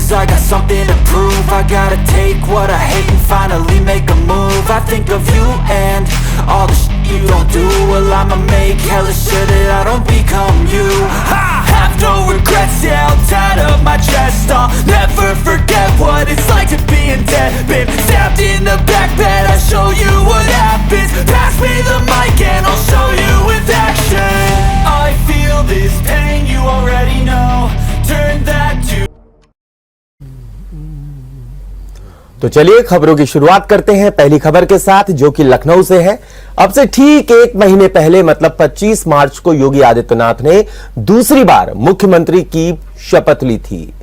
cause I got something to prove. I gotta take what I hate and finally make a move. I think of you and all the shit you don't do. Well, I'ma make hella sure that I don't become you. I have no regrets, yeah, held tight up my chest. I'll never forget what it's like to be in debt. Been stabbed in the back bed, I'll show you what happens. Pass me the mic and I'll show you with action. I feel this pain, you already know. Turn that to तो चलिए खबरों की शुरुआत करते हैं पहली खबर के साथ, जो कि लखनऊ से है। अब से ठीक एक महीने पहले मतलब 25 मार्च को योगी आदित्यनाथ ने दूसरी बार मुख्यमंत्री की शपथ ली थी।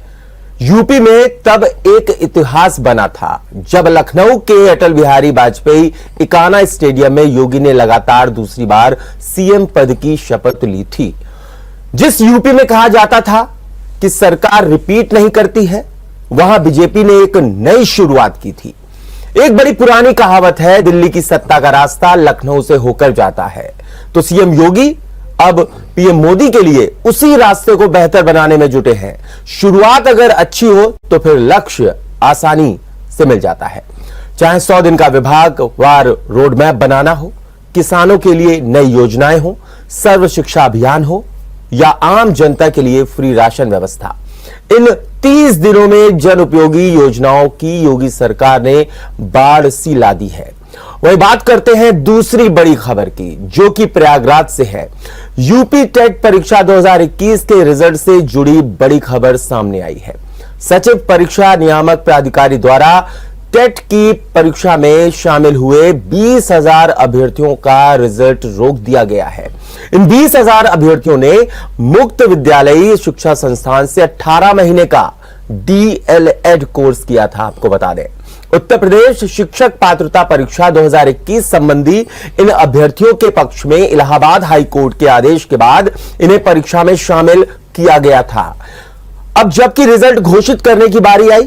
यूपी में तब एक इतिहास बना था जब लखनऊ के अटल बिहारी वाजपेयी इकाना स्टेडियम में योगी ने लगातार दूसरी बार सीएम पद की शपथ ली थी। जिस यूपी में कहा जाता था कि सरकार रिपीट नहीं करती है, वहां बीजेपी ने एक नई शुरुआत की थी। एक बड़ी पुरानी कहावत है, दिल्ली की सत्ता का रास्ता लखनऊ से होकर जाता है। तो सीएम योगी अब पीएम मोदी के लिए उसी रास्ते को बेहतर बनाने में जुटे हैं। शुरुआत अगर अच्छी हो तो फिर लक्ष्य आसानी से मिल जाता है। चाहे 100 दिन का विभागवार रोड मैप बनाना हो, किसानों के लिए नई योजनाएं हो, सर्व शिक्षा अभियान हो या आम जनता के लिए फ्री राशन व्यवस्था, इन 30 दिनों में जन उपयोगी योजनाओं की योगी सरकार ने बाढ़ सी ला दी है। वही बात करते हैं दूसरी बड़ी खबर की, जो कि प्रयागराज से है। यूपी टेट परीक्षा 2021 के रिजल्ट से जुड़ी बड़ी खबर सामने आई है। सचिव परीक्षा नियामक प्राधिकारी द्वारा टेट की परीक्षा में शामिल हुए 20,000 अभ्यर्थियों का रिजल्ट रोक दिया गया है। इन 20,000 अभ्यर्थियों ने मुक्त विद्यालयी शिक्षा संस्थान से 18 महीने का DLED कोर्स किया था। आपको बता दें, उत्तर प्रदेश शिक्षक पात्रता परीक्षा 2021 संबंधी इन अभ्यर्थियों के पक्ष में इलाहाबाद हाई कोर्ट के आदेश के बाद इन्हें परीक्षा में शामिल किया गया था। अब जबकि रिजल्ट घोषित करने की बारी आई,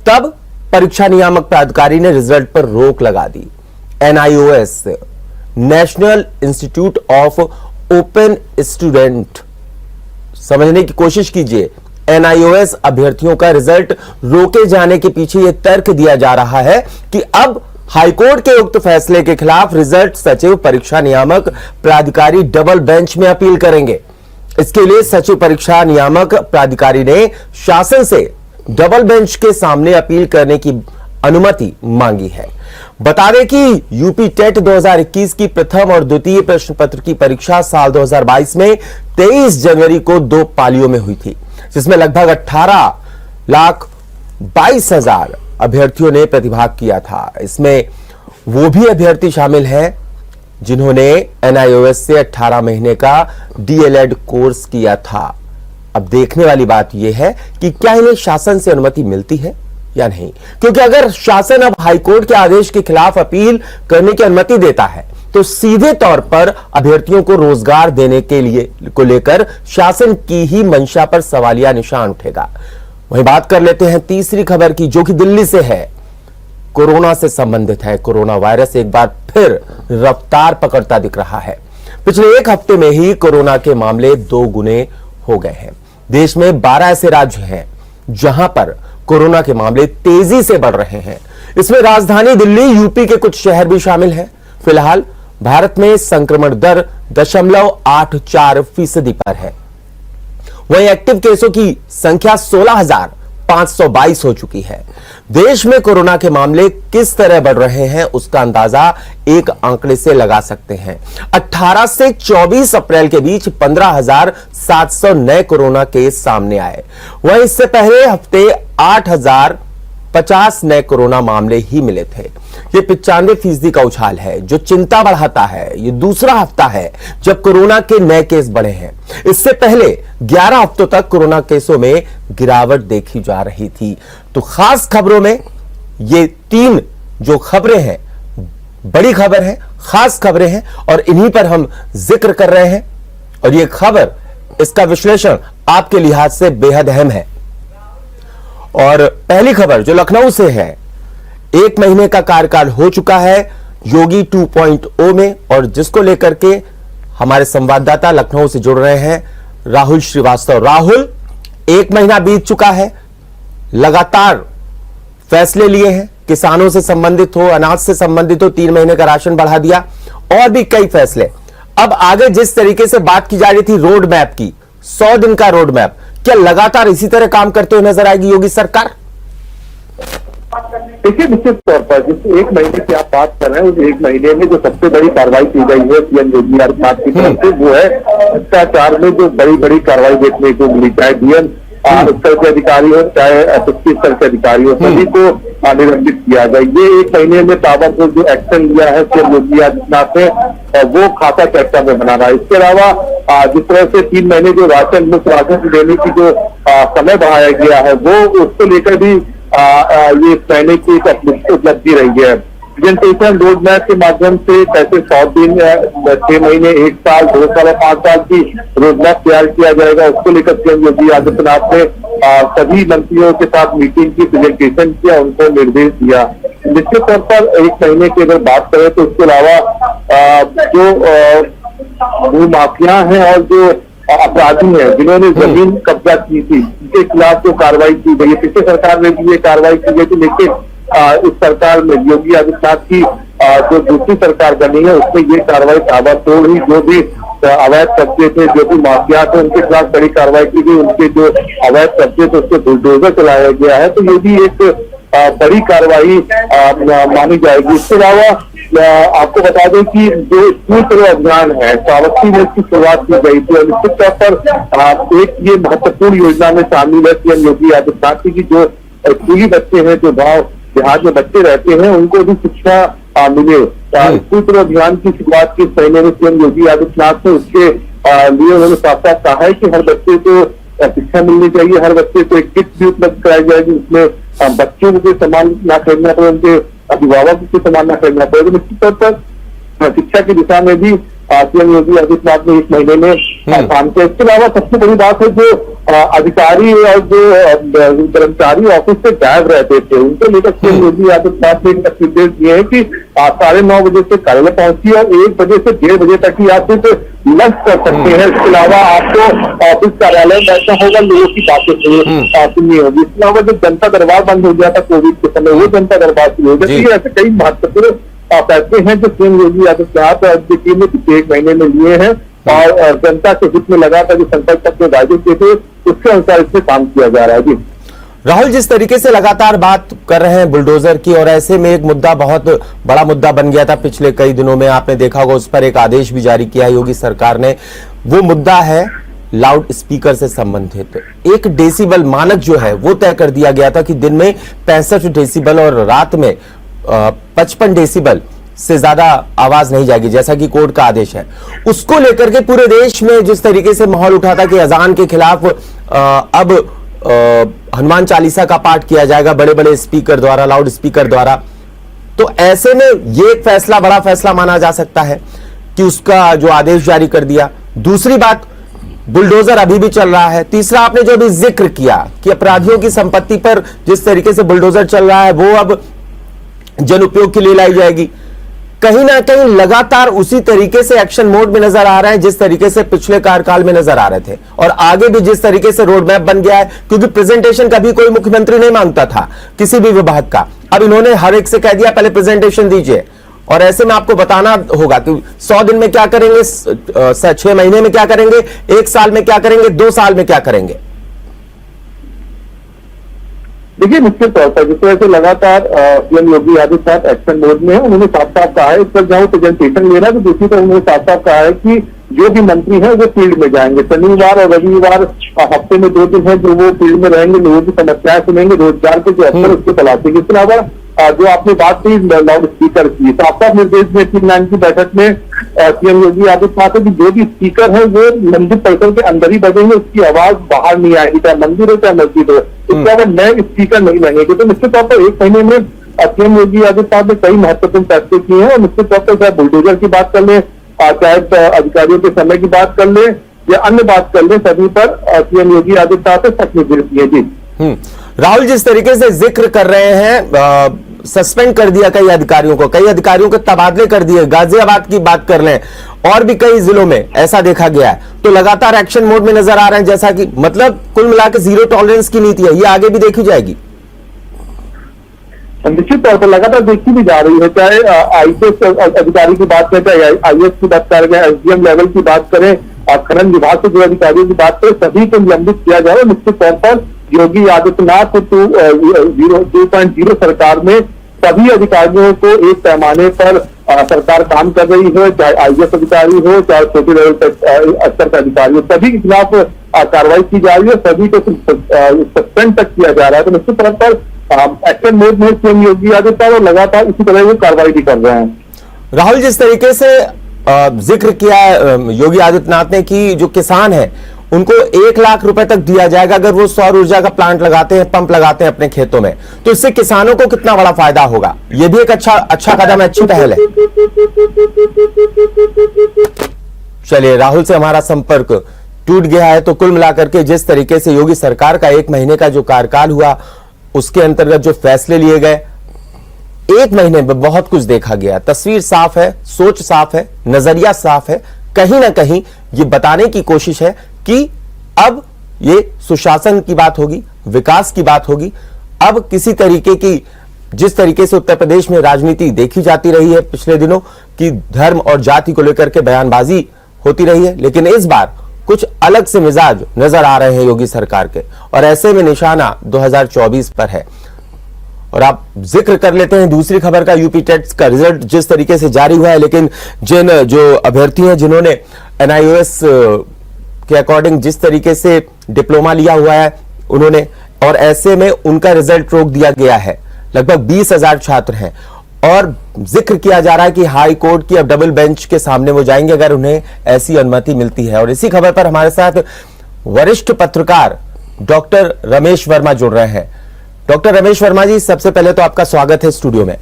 तब परीक्षा नियामक प्राधिकारी ने रिजल्ट पर रोक लगा दी। NIOS national institute of open student, समझने की कोशिश कीजिए। NIOS अभ्यर्थियों का रिजल्ट रोके जाने के पीछे यह तर्क दिया जा रहा है कि अब हाईकोर्ट के उक्त फैसले के खिलाफ रिजल्ट सचिव परीक्षा नियामक प्राधिकारी डबल बेंच में अपील करेंगे। इसके लिए सचिव परीक्षा नियामक प्राधिकारी ने शासन से डबल बेंच के सामने अपील करने की अनुमति मांगी है। बता दें कि यूपी टेट 2021 की प्रथम और द्वितीय प्रश्न पत्र की परीक्षा साल 2022 में 23 जनवरी को 2 पालियों में हुई थी, जिसमें लगभग 18,22,000 अभ्यर्थियों ने प्रतिभाग किया था। इसमें वो भी अभ्यर्थी शामिल हैं जिन्होंने NIOS से 18 महीने का DLED कोर्स किया था। अब देखने वाली बात यह है कि क्या इन्हें शासन से अनुमति मिलती है या नहीं, क्योंकि अगर शासन अब हाईकोर्ट के आदेश के खिलाफ अपील करने की अनुमति देता है तो सीधे तौर पर अभ्यर्थियों को रोजगार देने के लिए को लेकर शासन की ही मंशा पर सवालिया निशान उठेगा। वहीं बात कर लेते हैं तीसरी खबर की, जो कि दिल्ली से है, कोरोना से संबंधित है। कोरोना वायरस एक बार फिर रफ्तार पकड़ता दिख रहा है। पिछले एक हफ्ते में ही कोरोना के मामले 2 गुने हो गए हैं। देश में 12 ऐसे राज्य हैं जहां पर कोरोना के मामले तेजी से बढ़ रहे हैं। इसमें राजधानी दिल्ली, यूपी के कुछ शहर भी शामिल हैं। फिलहाल भारत में संक्रमण दर 0.84% पर है। वहीं एक्टिव केसों की संख्या 16,522 हो चुकी है। देश में कोरोना के मामले किस तरह बढ़ रहे हैं उसका अंदाजा एक आंकड़े से लगा सकते हैं। 18 से 24 अप्रैल के बीच 15,700 नए कोरोना केस सामने आए। वहीं इससे पहले हफ्ते 8,050 नए कोरोना मामले ही मिले थे। ये 95% का उछाल है, जो चिंता बढ़ाता है। ये दूसरा हफ्ता है जब कोरोना के नए केस बढ़े हैं। इससे पहले 11 हफ्तों तक कोरोना केसों में गिरावट देखी जा रही थी। तो खास खबरों में ये 3 जो खबरें हैं, बड़ी खबर है, खास खबरें हैं, और इन्हीं पर हम जिक्र कर रहे हैं। और ये खबर, इसका विश्लेषण आपके लिहाज से बेहद अहम है। और पहली खबर जो लखनऊ से है, 1 महीने का कार्यकाल हो चुका है योगी 2.0 में, और जिसको लेकर के हमारे संवाददाता लखनऊ से जुड़ रहे हैं राहुल श्रीवास्तव। राहुल, 1 महीना बीत चुका है, लगातार फैसले लिए हैं, किसानों से संबंधित हो, अनाज से संबंधित हो, 3 महीने का राशन बढ़ा दिया और भी कई फैसले। अब आगे जिस तरीके से बात की जा रही थी रोड मैप की, 100 दिन का रोड मैप, क्या लगातार इसी तरह काम करते हुए नजर आएगी योगी सरकार? देखिए, निश्चित तौर पर जिस 1 महीने की आप बात कर रहे हैं, उस 1 महीने में जो सबसे बड़ी कार्रवाई की गई है सीएम योगी आदित्यनाथ की तरफ से, वो है भ्रष्टाचार में जो बड़ी बड़ी कार्रवाई देखने को मिली। चाहे डीएम स्तर के अधिकारी हो, चाहे एसएसपी स्तर के अधिकारी हो, सभी को निलंबित किया गया। ये 1 महीने में ताबड़तोड़ जो एक्शन लिया है सीएम योगी आदित्यनाथ ने, वो खाता चर्चा में बना रहा है। इसके अलावा जिस तरह से 3 महीने जो राशन मुफ्त राशन देने की जो समय बढ़ाया गया है, वो उसको लेकर भी ये इस महीने की एक उपलब्धि रही है। प्रेजेंटेशन रोड मैप के माध्यम से कैसे 100 दिन, 6 महीने, 1 साल, 2 साल और 5 साल की रोड मैप तैयार किया जाएगा, उसको लेकर सीएम योगी आदित्यनाथ ने सभी मंत्रियों के साथ मीटिंग की, प्रेजेंटेशन किया, उनको निर्देश दिया। निश्चित तौर पर 1 महीने की अगर बात करें तो इसके अलावा जो भू माफिया हैं और जो अपराधी हैं जिन्होंने जमीन कब्जा की थी, उनके खिलाफ जो कार्रवाई की गई है, पिछले सरकार में भी ये कार्रवाई की गई थी, लेकिन इस सरकार में योगी आदित्यनाथ की जो दूसरी सरकार बनी है, उसमें ये कार्रवाई ताबड़तोड़ ही, जो भी अवैध कब्जे थे, जो भी माफिया थे, उनके खिलाफ बड़ी कार्रवाई की गई। उनके जो अवैध कब्जे थे उसको बुलडोजर चलाया गया है, तो ये भी एक बड़ी कार्रवाई मानी जाएगी। इसके अलावा आपको बता दें कि जो स्कूल करो अभियान है, श्रावस्ती में इसकी शुरुआत की गई थी और निश्चित तौर पर एक ये महत्वपूर्ण योजना में शामिल है सीएम योगी आदित्यनाथ की, जो स्कूली बच्चे हैं, जो गाँव देहात में बच्चे रहते हैं, उनको भी शिक्षा मिले। स्कूल करो अभियान की शुरुआत की महीने में सीएम योगी आदित्यनाथ ने उसके लिए उन्होंने साफ साफ कहा है कि हर बच्चे को शिक्षा मिलनी चाहिए, हर बच्चे को एक किट भी उपलब्ध कराई जाएगी, उसमें बच्चों को सामान ना खरीदना पड़े, उनके अभिभावक को सामान ना खरीदना पड़े। तो निश्चित तौर पर शिक्षा की दिशा में भी सीएम योगी आदित्यनाथ ने 1 महीने में काम किया। इसके अलावा सबसे बड़ी बात है जो अधिकारी और जो कर्मचारी ऑफिस से गायब रहते थे, उनको लेकर सीएम योगी आदित्यनाथ ने निर्देश दिए हैं कि 9:30 बजे से कार्यालय पहुंचिए और 1 बजे से 1:30 बजे तक ही आप सिर्फ लंच कर सकते हैं। इसके अलावा आपको ऑफिस कार्यालय में बैठना होगा, लोगों की बातें सुननी होगी। इसके अलावा जो जनता दरबार बंद हो गया था कोविड के समय, वो जनता दरबार शुरू हो गया। ऐसे कई महत्वपूर्ण फैसले हैं जो सीएम योगी आदित्यनाथ और उनकी टीम ने पिछले 1 महीने में लिए हैं और जनता के हित में लगातार जो संकल्प अपने राज्यों के थे, उसके अनुसार इसमें काम किया जा रहा है। जी राहुल, जिस तरीके से लगातार बात कर रहे हैं बुलडोजर की, और ऐसे में एक मुद्दा बहुत बड़ा मुद्दा बन गया था पिछले कई दिनों में, आपने देखा होगा, उस पर एक आदेश भी जारी किया है योगी सरकार ने। वो मुद्दा है लाउड स्पीकर से संबंधित। 1 डेसिबल मानक जो है वो तय कर दिया गया था कि दिन में 65 डेसिबल और रात में 55 डेसिबल से ज्यादा आवाज नहीं जाएगी, जैसा कि कोर्ट का आदेश है। उसको लेकर के पूरे देश में जिस तरीके से माहौल उठा था कि अजान के खिलाफ अब हनुमान चालीसा का पाठ किया जाएगा बड़े बड़े स्पीकर द्वारा, लाउड स्पीकर द्वारा, तो ऐसे में ये एक फैसला, बड़ा फैसला माना जा सकता है कि उसका जो आदेश जारी कर दिया। दूसरी बात, बुलडोजर अभी भी चल रहा है। तीसरा, आपने जो भी जिक्र किया कि अपराधियों की संपत्ति पर जिस तरीके से बुलडोजर चल रहा है वो अब जन उपयोग के लिए लाई जाएगी। कहीं ना कहीं लगातार उसी तरीके से एक्शन मोड में नजर आ रहे हैं जिस तरीके से पिछले कार्यकाल में नजर आ रहे थे, और आगे भी जिस तरीके से रोड मैप बन गया है, क्योंकि प्रेजेंटेशन कभी कोई मुख्यमंत्री नहीं मांगता था किसी भी विभाग का। अब इन्होंने हर एक से कह दिया पहले प्रेजेंटेशन दीजिए, और ऐसे में आपको बताना होगा कि 100 दिन में क्या करेंगे, 6 महीने में क्या करेंगे, 1 साल में क्या करेंगे, 2 साल में क्या करेंगे। देखिए, निश्चित तौर पर जिस तरह से लगातार CM Yogi Adityanath action mode में है, उन्होंने साफ साफ कहा है, इस पर जहां प्रेजेंटेशन ले रहा है, तो दूसरी तरफ उन्होंने साफ साफ कहा है कि जो भी मंत्री हैं वो फील्ड में जाएंगे। शनिवार और रविवार हफ्ते में 2 दिन है जो वो फील्ड में रहेंगे, लोगों की समस्याएं सुनेंगे, रोजगार के जो अवसर उसको तलाशेंगे। इसके अलावा जो आपने बात की लाउड स्पीकर की, साफ साफ निर्देश में 3 की बैठक में सीएम योगी आदित्यनाथ की जो भी स्पीकर है वो मंदिर परिसर के अंदर ही बजेंगे, उसकी आवाज बाहर नहीं आएगी, चाहे मंदिर हो चाहे मस्जिद हो। इसके अलावा नए स्पीकर नहीं लगेंगे। तो निश्चित तौर पर 1 महीने में सीएम योगी आदित्यनाथ ने कई महत्वपूर्ण फैसले किए हैं, और निश्चित तौर पर चाहे बुलडोजर की बात कर ले, चाहे अधिकारियों के समय की बात कर ले या अन्य बात कर ले, सभी पर सीएम योगी आदित्यनाथ ने सख्त निर्देश दिए। जी राहुल, जिस तरीके से जिक्र कर रहे हैं सस्पेंड कर दिया कई अधिकारियों के तबादले कर दिए। गाजियाबाद की बात कर लें और भी कई जिलों में ऐसा देखा गया है। तो लगातार एक्शन मोड में नजर आ रहे हैं, जैसा कि मतलब कुल मिलाकर जीरो टॉलरेंस की नीति है, ये आगे भी देखी जाएगी। निश्चित तौर पर लगातार देखी भी जा रही है, चाहे आईपीएस अधिकारी की बात करें, चाहे आईएएस की बात करें, एसडीएम लेवल की बात करें, खनन विभाग से जो अधिकारियों की बात करें, सभी को निलंबित किया जा रहा है। निश्चित तौर पर योगी आदित्यनाथ 2.0 सरकार में सभी अधिकारियों को एक पैमाने पर सरकार काम कर रही है, चाहे आईएएस अधिकारी हो, चाहे छोटे लेवल स्तर के अधिकारी हो, सभी के खिलाफ कार्रवाई की जा रही है, सभी को सस्पेंड तक किया जा रहा है। तो निश्चित तौर पर एक्शन मोड में सीएम योगी आदित्यनाथ और लगातार इसी तरह वो कार्रवाई भी कर रहे हैं। राहुल, जिस तरीके से जिक्र किया योगी आदित्यनाथ ने कि जो किसान है उनको 1 लाख रुपए तक दिया जाएगा अगर वो सौर ऊर्जा का प्लांट लगाते हैं, पंप लगाते हैं अपने खेतों में, तो इससे किसानों को कितना बड़ा फायदा होगा। ये भी एक अच्छा कदम है, अच्छी पहल है। चलिए, राहुल से हमारा संपर्क टूट गया है। तो कुल मिलाकर के जिस तरीके से योगी सरकार का 1 महीने का जो कार्यकाल हुआ, उसके अंतर्गत जो फैसले लिए गए, 1 महीने में बहुत कुछ देखा गया। तस्वीर साफ है, सोच साफ है, नजरिया साफ है। कहीं ना कहीं ये बताने की कोशिश है कि अब ये सुशासन की बात होगी, विकास की बात होगी। अब किसी तरीके की, जिस तरीके से उत्तर प्रदेश में राजनीति देखी जाती रही है पिछले दिनों कि धर्म और जाति को लेकर के बयानबाजी होती रही है, लेकिन इस बार कुछ अलग से मिजाज नजर आ रहे हैं योगी सरकार के, और ऐसे में निशाना 2024 पर है। और आप जिक्र कर लेते हैं दूसरी खबर का, यूपी टेट का रिजल्ट जिस तरीके से जारी हुआ है, लेकिन जो अभ्यर्थी हैं जिन्होंने एनआईओएस के अकॉर्डिंग जिस तरीके से डिप्लोमा लिया हुआ है उन्होंने, और ऐसे में उनका रिजल्ट रोक दिया गया है। लगभग 20,000 छात्र हैं और जिक्र किया जा रहा है कि हाई कोर्ट की अब डबल बेंच के सामने वो जाएंगे अगर उन्हें ऐसी अनुमति मिलती है। और इसी खबर पर हमारे साथ वरिष्ठ पत्रकार डॉक्टर रमेश वर्मा जुड़ रहे हैं। डॉक्टर रमेश वर्मा जी, सबसे पहले तो आपका स्वागत है स्टूडियो में।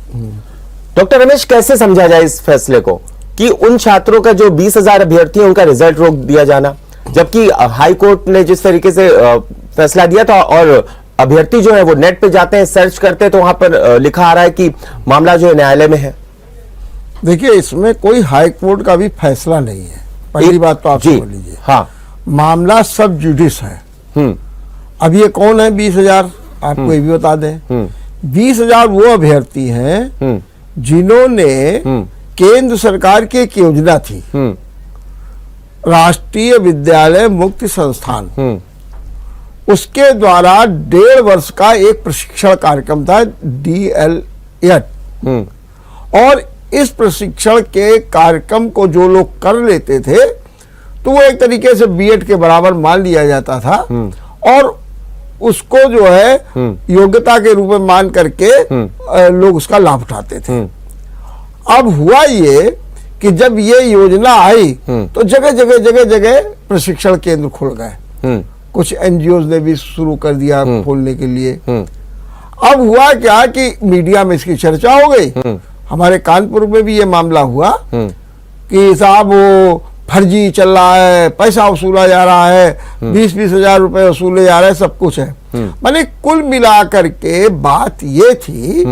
डॉक्टर रमेश, कैसे समझा जाए इस फैसले को कि उन छात्रों का जो 20,000 अभ्यर्थी हैं उनका रिजल्ट रोक दिया जाना, जबकि हाई कोर्ट ने जिस तरीके से फैसला दिया था, और अभ्यर्थी जो है वो नेट पे जाते हैं, सर्च करते हैं, तो वहां पर लिखा आ रहा है कि मामला जो है न्यायालय में है। देखिए, इसमें कोई हाई कोर्ट का भी फैसला नहीं है, पहली बात तो आप समझ लीजिए। हाँ, मामला सब जुडिस है। अब ये कौन है 20,000, आपको ये भी बता दें। 20,000 वो अभ्यर्थी हैं जिन्होंने केंद्र सरकार की एक योजना थी, राष्ट्रीय विद्यालय मुक्ति संस्थान, उसके द्वारा 1.5 वर्ष का एक प्रशिक्षण कार्यक्रम था, DLED, और इस प्रशिक्षण के कार्यक्रम को जो लोग कर लेते थे तो वो एक तरीके से बीएड के बराबर मान लिया जाता था, और उसको जो है योग्यता के रूप में मान करके लोग उसका लाभ उठाते थे। अब हुआ ये कि जब ये योजना आई तो जगह जगह प्रशिक्षण केंद्र खुल गए, कुछ एनजीओ ने भी शुरू कर दिया खोलने के लिए। अब हुआ क्या कि मीडिया में इसकी चर्चा हो गई। हमारे कानपुर में भी ये मामला हुआ कि साहब वो फर्जी चल रहा है, पैसा वसूला जा रहा है, 20-20 हजार रुपए वसूले जा रहे हैं, सब कुछ है। माने कुल मिलाकर के बात ये थी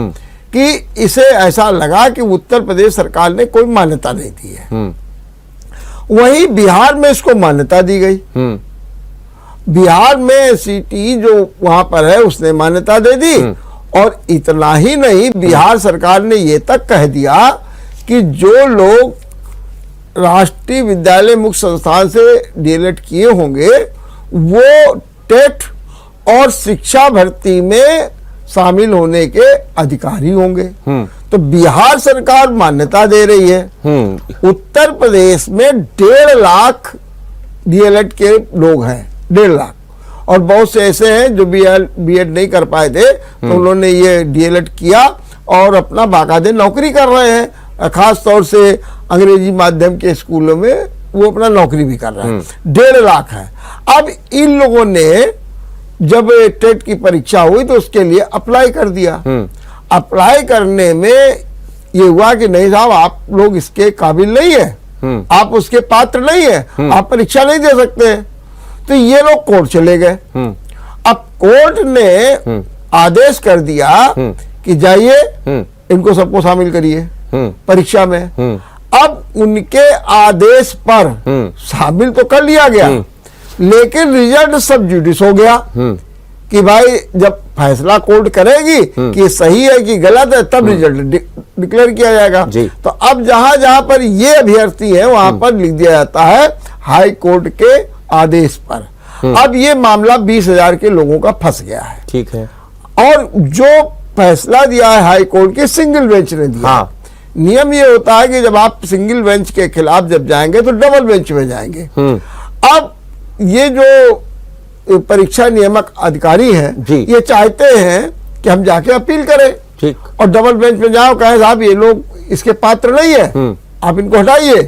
कि इसे ऐसा लगा कि उत्तर प्रदेश सरकार ने कोई मान्यता नहीं दी है। वहीं बिहार में इसको मान्यता दी गई। बिहार में सीटी जो वहां पर है उसने मान्यता दे दी, और इतना ही नहीं, बिहार सरकार ने ये तक कह दिया कि जो लोग राष्ट्रीय विद्यालय मुक्त संस्थान से डीएलएड किए होंगे वो टेट और शिक्षा भर्ती में शामिल होने के अधिकारी होंगे। तो बिहार सरकार मान्यता दे रही है। उत्तर प्रदेश में 1.5 लाख डीएलएड के लोग हैं, 1.5 लाख, और बहुत से ऐसे हैं जो बीएड नहीं कर पाए थे, तो उन्होंने ये डीएलएड किया और अपना बाकायदे नौकरी कर रहे हैं। खास तौर से अंग्रेजी माध्यम के स्कूलों में वो अपना नौकरी भी कर रहे हैं। 1.5 लाख है। अब इन लोगों ने जब टेट की परीक्षा हुई तो उसके लिए अप्लाई कर दिया। अप्लाई करने में ये हुआ कि नहीं साहब, आप लोग इसके काबिल नहीं है, आप उसके पात्र नहीं है, आप परीक्षा नहीं दे सकते। तो ये लोग कोर्ट चले गए। अब कोर्ट ने आदेश कर दिया कि जाइए इनको सबको शामिल करिए परीक्षा में। अब उनके आदेश पर शामिल तो कर लिया गया, लेकिन रिजल्ट सब जुडिस हो गया कि भाई जब फैसला कोर्ट करेगी कि सही है कि गलत है, तब रिजल्ट डिक्लेयर किया जाएगा। तो अब जहां जहां पर ये अभ्यर्थी है वहां पर लिख दिया जाता है हाई कोर्ट के आदेश पर। अब ये मामला 20,000 के लोगों का फंस गया है। ठीक है। और जो फैसला दिया है हाई कोर्ट के सिंगल बेंच ने दिया। नियम ये होता है कि जब आप सिंगल बेंच के खिलाफ जब जाएंगे तो डबल बेंच में जाएंगे। अब ये जो परीक्षा नियामक अधिकारी हैं ये चाहते हैं कि हम जाके अपील करें। ठीक। और डबल बेंच में जाओ, कहे साहब ये लोग इसके पात्र नहीं है, आप इनको हटाइए।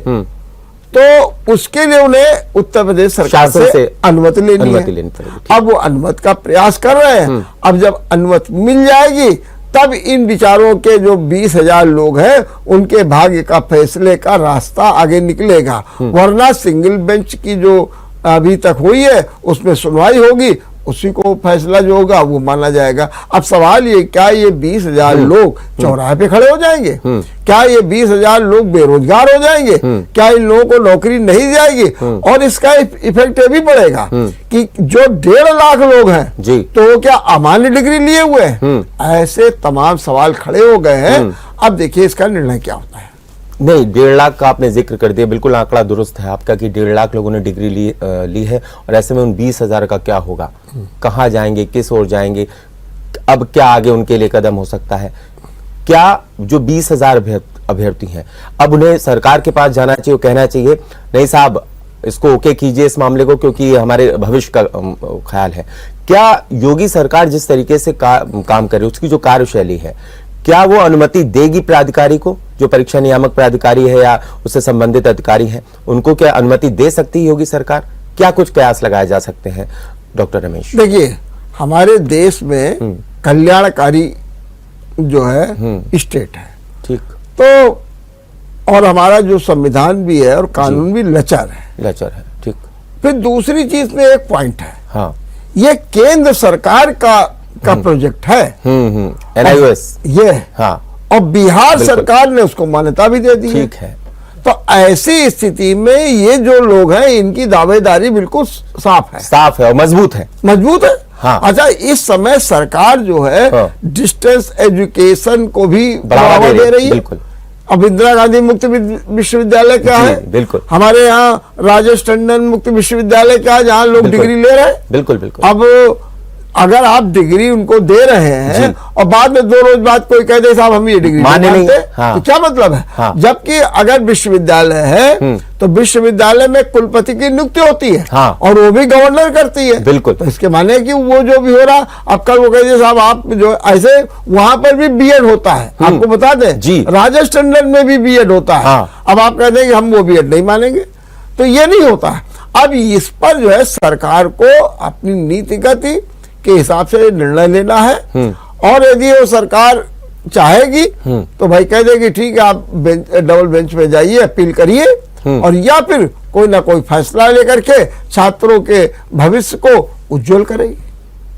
तो उसके लिए उन्हें उत्तर प्रदेश सरकार से अनुमति लेनी है। अब वो अनुमति का प्रयास कर रहे हैं। अब जब अनुमति मिल जाएगी तब इन विचारों के जो 20,000 लोग हैं उनके भाग्य का फैसले का रास्ता आगे निकलेगा। वरना सिंगल बेंच की जो अभी तक हुई है उसमें सुनवाई होगी, उसी को फैसला जो होगा वो माना जाएगा। अब सवाल ये, क्या ये 20,000 लोग चौराहे पे खड़े हो जाएंगे? क्या ये 20,000 लोग बेरोजगार हो जाएंगे? क्या इन लोगों को नौकरी नहीं जाएगी? और इसका इफेक्ट ये भी पड़ेगा कि जो 1.5 लाख लोग हैं तो वो क्या अमान्य डिग्री लिए हुए हैं? ऐसे तमाम सवाल खड़े हो गए हैं। अब देखिए इसका निर्णय क्या होता है। नहीं, 1.5 लाख का आपने जिक्र कर दिया, बिल्कुल आंकड़ा दुरुस्त है आपका कि 1.5 लाख लोगों ने डिग्री ली है। और ऐसे में उन 20,000 का क्या होगा? कहाँ जाएंगे, किस ओर जाएंगे? अब क्या आगे उनके लिए कदम हो सकता है? क्या जो 20,000 अभ्यर्थी हैं अब उन्हें सरकार के पास जाना चाहिए, कहना चाहिए नहीं साहब इसको ओके कीजिए इस मामले को, क्योंकि हमारे भविष्य का ख्याल है? क्या योगी सरकार जिस तरीके से काम करे उसकी जो कार्यशैली है, क्या वो अनुमति देगी प्राधिकारी को, जो परीक्षा नियामक प्राधिकारी है या उससे संबंधित अधिकारी हैं, उनको क्या अनुमति दे सकती है योगी सरकार? क्या कुछ कयास लगाए जा सकते हैं डॉक्टर रमेश? देखिए, हमारे देश में कल्याणकारी जो है स्टेट है। ठीक। तो और हमारा जो संविधान भी है और कानून भी लचर है। ठीक। फिर दूसरी चीज में एक पॉइंट है, हाँ, ये केंद्र सरकार का प्रोजेक्ट है NIOS ये। हाँ। और बिहार सरकार ने उसको मान्यता भी दे दी। ठीक है। तो ऐसी स्थिति में ये जो लोग हैं इनकी दावेदारी बिल्कुल साफ है और मजबूत है। हाँ। अच्छा, इस समय सरकार जो है डिस्टेंस एजुकेशन को भी बढ़ावा दे रही है। बिल्कुल। अब इंदिरा गांधी मुक्त विश्वविद्यालय क्या है, बिल्कुल। हमारे यहाँ राजेश टंडन मुक्त विश्वविद्यालय क्या है, जहाँ लोग डिग्री ले रहे हैं। बिल्कुल। अब अगर आप डिग्री उनको दे रहे हैं और बाद में 2 रोज बाद कोई कह दे साहब हम ये डिग्री नहीं मानते, तो क्या मतलब है? जबकि अगर विश्वविद्यालय है तो विश्वविद्यालय में कुलपति की नियुक्ति होती है और वो भी गवर्नर करती है। बिल्कुल। तो इसके माने कि वो जो भी हो रहा, अब कल वो कह दे साहब आप जो ऐसे, वहां पर भी बीएड होता है, आपको बता दें राजेश टंडन में भी बीएड होता है। अब आप कह दें कि हम वो बीएड नहीं मानेंगे, तो ये नहीं होता है। अब इस पर जो है सरकार को अपनी नीतिगत के हिसाब से निर्णय लेना है। और यदि वो सरकार चाहेगी तो भाई कह देगी ठीक है आप डबल बेंच में जाइए, अपील करिए, और या फिर कोई ना कोई फैसला लेकर के छात्रों के भविष्य को उज्जवल करेगी।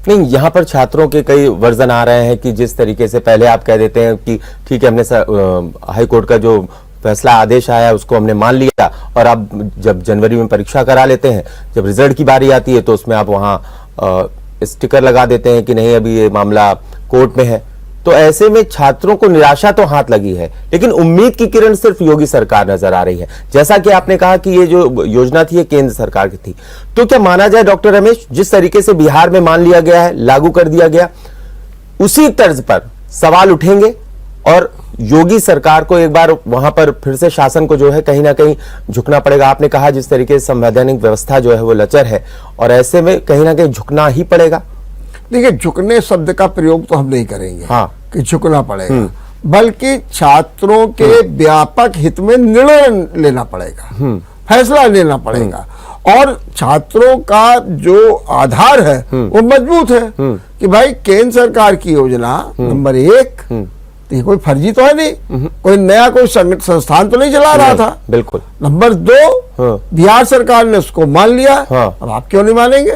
नहीं, यहाँ पर छात्रों के कई वर्जन आ रहे हैं कि जिस तरीके से पहले आप कह देते हैं कि ठीक है हमने हाई कोर्ट का जो फैसला आदेश आया उसको हमने मान लिया, और अब जब जनवरी में परीक्षा करा लेते हैं, जब रिजल्ट की बारी आती है तो उसमें आप वहाँ स्टिकर लगा देते हैं कि नहीं अभी ये मामला कोर्ट में है। तो ऐसे में छात्रों को निराशा तो हाथ लगी है, लेकिन उम्मीद की किरण सिर्फ योगी सरकार नजर आ रही है। जैसा कि आपने कहा कि ये जो योजना थी ये केंद्र सरकार की थी, तो क्या माना जाए डॉक्टर रमेश जिस तरीके से बिहार में मान लिया गया है, लागू कर दिया गया, उसी तर्ज पर सवाल उठेंगे और योगी सरकार को एक बार वहां पर फिर से शासन को जो है कहीं ना कहीं झुकना पड़ेगा? आपने कहा जिस तरीके से संवैधानिक व्यवस्था जो है वो लचर है, और ऐसे में कहीं ना कहीं झुकना ही पड़ेगा। देखिए, झुकने शब्द का प्रयोग तो हम नहीं करेंगे कि झुकना पड़ेगा, बल्कि छात्रों के व्यापक हित में निर्णय लेना पड़ेगा, फैसला लेना पड़ेगा। और छात्रों का जो आधार है वो मजबूत है कि भाई केंद्र सरकार की योजना नंबर 1, ये कोई फर्जी तो है नहीं, कोई नया कोई संस्थान तो नहीं चला रहा था। बिल्कुल। नंबर 2, बिहार सरकार ने उसको मान लिया। अब आप क्यों नहीं मानेंगे?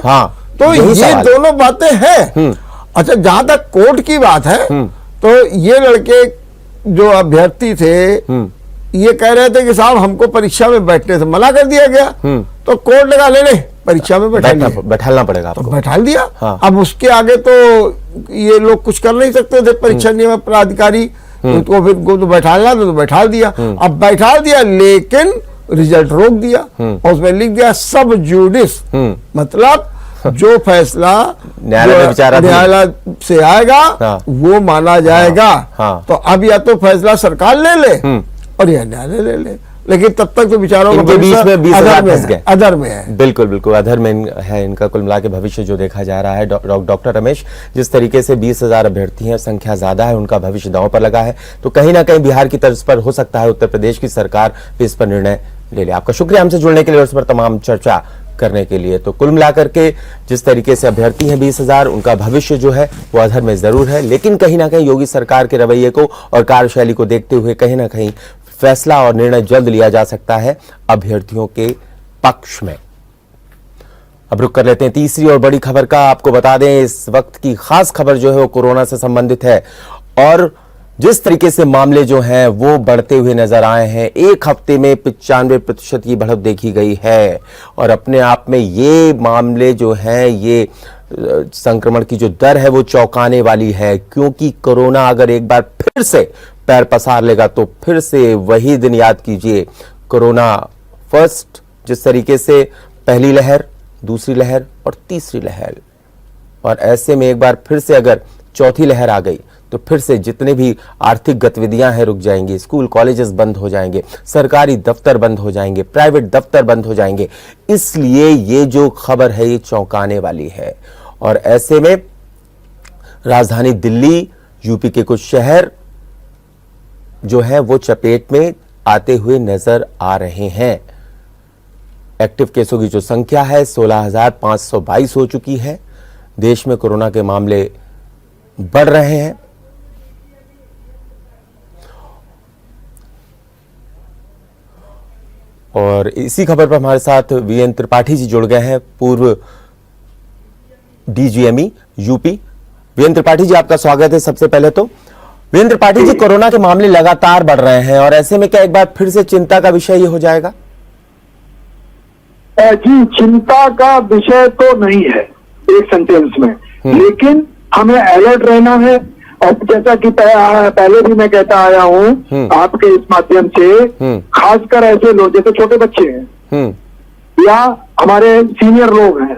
तो ये दोनों बातें हैं। अच्छा, जहां तक कोर्ट की बात है तो ये लड़के जो अभ्यर्थी थे ये कह रहे थे कि साहब हमको परीक्षा में बैठने से मना कर दिया गया, तो कोर्ट लगा ले परीक्षा में बैठालना पड़ेगा आपको। तो बैठाल दिया। हाँ। अब उसके आगे तो ये लोग कुछ कर नहीं सकते थे, परीक्षा नियम प्राधिकारी, तो फिर तो बैठालना तो बैठाल दिया। अब बैठाल दिया लेकिन रिजल्ट रोक दिया और उसमें लिख दिया सब जुडिस, मतलब जो फैसला न्यायालय से आएगा वो माना जाएगा। तो अब या तो फैसला सरकार ले ले और या न्यायालय ले ले, लेकिन तब तक तो विचारों के बीच में 20,000 फंस गए, अधर में है। बिल्कुल बिल्कुल अधर में है इनका कुल मिला के भविष्य जो देखा जा रहा है। डॉक्टर रमेश, जिस तरीके से 20,000 अभ्यर्थी हैं, संख्या ज्यादा है, उनका भविष्य दांव पर लगा है, तो कहीं ना कहीं बिहार की तर्ज पर हो सकता है उत्तर प्रदेश की सरकार भी इस पर निर्णय ले ले। आपका शुक्रिया हमसे जुड़ने के लिए और इस पर तमाम चर्चा करने के लिए। तो कुल मिलाकर के जिस तरीके से अभ्यर्थी हैं 20,000, उनका भविष्य जो है वो अधर में जरूर है, लेकिन कहीं ना कहीं योगी सरकार के रवैये को और कार्यशैली को देखते हुए कहीं ना कहीं फैसला और निर्णय जल्द लिया जा सकता है अभ्यर्थियों के पक्ष में। अब रुक कर लेते हैं तीसरी और बड़ी खबर का। आपको बता दें इस वक्त की खास खबर जो है वो कोरोना से संबंधित है और जिस तरीके से मामले जो हैं वो बढ़ते हुए नजर आए हैं। एक हफ्ते में 95% की बढ़त देखी गई है और अपने आप में ये मामले जो हैं, ये संक्रमण की जो दर है वो चौंकाने वाली है, क्योंकि कोरोना अगर एक बार फिर से पैर पसार लेगा तो फिर से वही दिन याद कीजिए, कोरोना फर्स्ट, जिस तरीके से पहली लहर, दूसरी लहर और तीसरी लहर, और ऐसे में एक बार फिर से अगर चौथी लहर आ गई तो फिर से जितने भी आर्थिक गतिविधियां हैं रुक जाएंगी, स्कूल कॉलेजेस बंद हो जाएंगे, सरकारी दफ्तर बंद हो जाएंगे, प्राइवेट दफ्तर बंद हो जाएंगे। इसलिए ये जो खबर है ये चौंकाने वाली है और ऐसे में राजधानी दिल्ली, यूपी के कुछ शहर जो है वो चपेट में आते हुए नजर आ रहे हैं। एक्टिव केसों की जो संख्या है 16,522 हो चुकी है। देश में कोरोना के मामले बढ़ रहे हैं और इसी खबर पर हमारे साथ वीएन त्रिपाठी जी जुड़ गए हैं, पूर्व DGME UP. VN Tripathi ji, आपका स्वागत है। सबसे पहले तो वीएन त्रिपाठी जी, कोरोना के मामले लगातार बढ़ रहे हैं और ऐसे में क्या एक बार फिर से चिंता का विषय ये हो जाएगा? जी, चिंता का विषय तो नहीं है एक सेंटेंस में, लेकिन हमें अलर्ट रहना है। और जैसा कि पहले भी मैं कहता आया हूँ आपके इस माध्यम से, खासकर ऐसे लोग जैसे छोटे बच्चे हैं या हमारे सीनियर लोग हैं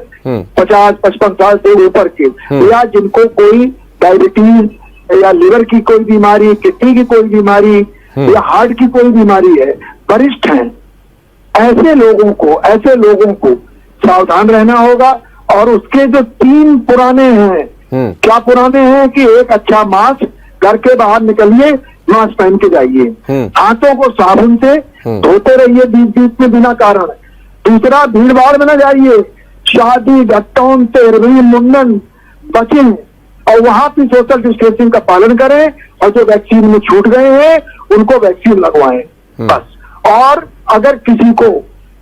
50-55 साल से ऊपर के, या जिनको कोई डायबिटीज या लिवर की कोई बीमारी, किडनी की कोई बीमारी या हार्ट की कोई बीमारी है, वरिष्ठ हैं, ऐसे लोगों को सावधान रहना होगा। और उसके जो 3 पुराने हैं, क्या पुराने हैं कि एक अच्छा मास्क, घर के बाहर निकलिए मास्क पहन के जाइए, हाथों को साबुन से धोते रहिए बीच में बिना कारण। दूसरा, भीड़ भाड़ में न जाइए, शादी, घटों, तेरहवीं, मुंडन बचें और वहां भी सोशल डिस्टेंसिंग का पालन करें और जो वैक्सीन में छूट गए हैं उनको वैक्सीन लगवाएं बस। और अगर किसी को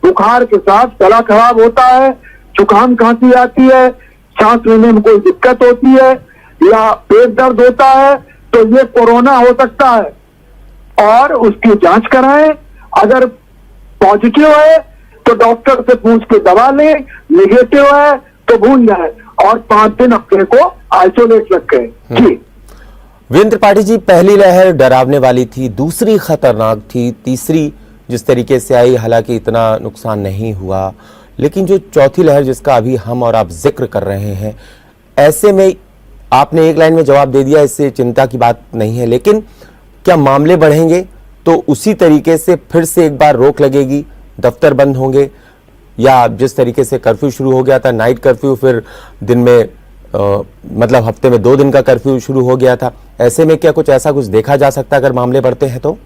बुखार के साथ गला खराब होता है, जुकाम खांसी आती है, सांस लेने में कोई दिक्कत होती है या पेट दर्द होता है, तो ये कोरोना हो सकता है और उसकी जांच कराएं। अगर पॉजिटिव है तो डॉक्टर से पूछ के दवा लें, निगेटिव है तो भूल जाए और 5 दिन अपने को आइसोलेट रखें। जी वीएन त्रिपाठी जी, पहली लहर डरावने वाली थी, दूसरी खतरनाक थी, तीसरी जिस तरीके से आई हालांकि इतना नुकसान नहीं हुआ, लेकिन जो चौथी लहर जिसका अभी हम और आप जिक्र कर रहे हैं, ऐसे में आपने एक लाइन में जवाब दे दिया, इससे चिंता की बात नहीं है, लेकिन क्या मामले बढ़ेंगे तो उसी तरीके से फिर से एक बार रोक लगेगी, दफ्तर बंद होंगे, या जिस तरीके से कर्फ्यू शुरू हो गया था, नाइट कर्फ्यू, फिर दिन में मतलब हफ्ते में 2 दिन का कर्फ्यू शुरू हो गया था, ऐसे में क्या कुछ ऐसा कुछ देखा जा सकता है अगर मामले बढ़ते हैं तो?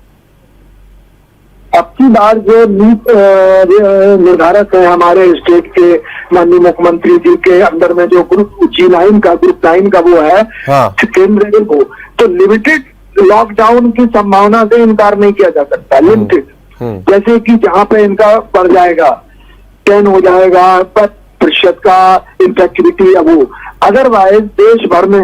अब की बार जो निर्धारक है हमारे स्टेट के माननीय मुख्यमंत्री जी के अंदर में जो ग्रुप G9 का वो है, हाँ। केंद्र को, तो लिमिटेड लॉकडाउन की संभावना से इनकार नहीं किया जा सकता। लिमिटेड, जैसे कि जहां पे इनका बढ़ जाएगा 10 हो जाएगा 5% का इंफेक्टिविटी, अब वो अदरवाइज देश भर में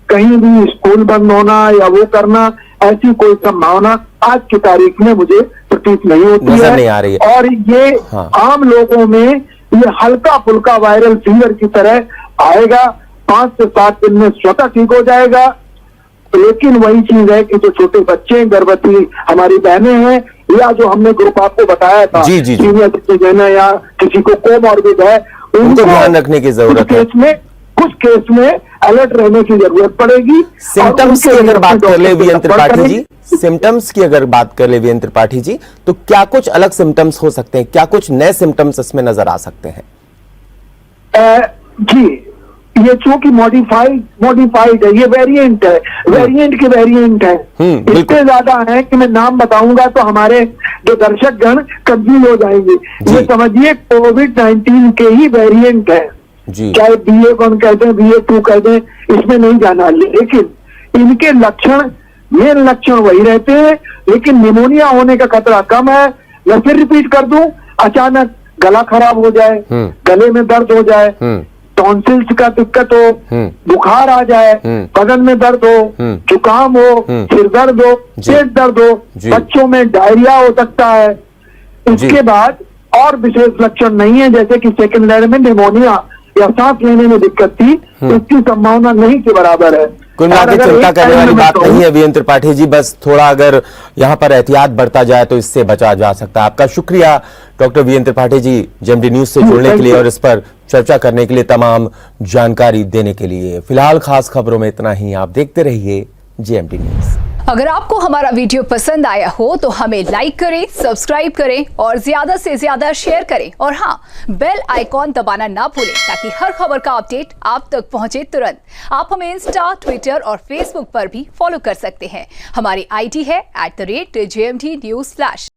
कहीं भी स्कूल बंद होना या वो करना, ऐसी कोई संभावना आज की तारीख में मुझे प्रतीत नहीं होती नजर है। नहीं आ रही है। और ये हाँ। आम लोगों में ये हल्का फुल्का वायरल फीवर की तरह आएगा, 5 से 7 दिन में स्वतः ठीक हो जाएगा। लेकिन वही चीज है कि जो छोटे बच्चे, गर्भवती हमारी बहनें हैं, या जो हमने ग्रुप आपको बताया था, जी, जी, जी। सीनियर सिटीजन है या किसी को कोमॉर्बिड है, उनको ध्यान रखने की जरूरत है। कुछ केस में अलर्ट रहने की जरूरत पड़ेगी। सिम्टम्स की अगर बात कर ले वीएन त्रिपाठी जी, सिम्टम्स की अगर बात कर ले वीएन त्रिपाठी जी, तो क्या कुछ अलग सिम्टम्स हो सकते हैं, क्या कुछ नए सिम्टम्स इसमें नजर आ सकते हैं? जी, ये चूंकि मॉडिफाइड है, ये वेरिएंट है, वेरिएंट के वेरिएंट है, इतने ज्यादा है कि मैं नाम बताऊंगा तो हमारे जो दर्शक गण कंफ्यूज हो जाएंगे। ये समझिए कोविड-19 के ही वेरिएंट है, चाहे BA.1 कहते हैं, BA.2 कहते हैं, इसमें नहीं जाना। लेकिन इनके लक्षण, मेन लक्षण वही रहते हैं, लेकिन निमोनिया होने का खतरा कम है। मैं फिर रिपीट कर दूं, अचानक गला खराब हो जाए, गले में दर्द हो जाए, टॉन्सिल्स का दिक्कत हो, बुखार आ जाए, बदन में दर्द हो, जुकाम हो, सिर दर्द हो, पेट दर्द हो, बच्चों में डायरिया हो सकता है। इसके बाद और विशेष लक्षण नहीं है, जैसे कि सेकेंड लहर में निमोनिया या सांस लेने में दिक्कत थी, इसकी संभावना नहीं के बराबर है। कुल मिलाकर चिंता करने वाली बात नहीं है वीएन त्रिपाठी जी, बस थोड़ा अगर यहाँ पर एहतियात बरता जाए तो इससे बचा जा सकता है। आपका शुक्रिया doctor VN Tripathi ji, JMD news से जुड़ने के लिए और इस पर चर्चा करने के लिए, तमाम जानकारी देने के लिए। फिलहाल खास खबरों में इतना ही, आप देखते रहिए जेएमडी न्यूज। अगर आपको हमारा वीडियो पसंद आया हो तो हमें लाइक करें, सब्सक्राइब करें और ज्यादा से ज्यादा शेयर करें, और हाँ, बेल आइकॉन दबाना ना भूलें ताकि हर खबर का अपडेट आप तक पहुंचे तुरंत। आप हमें इंस्टा, ट्विटर और फेसबुक पर भी फॉलो कर सकते हैं। हमारी आईडी है @JMD News।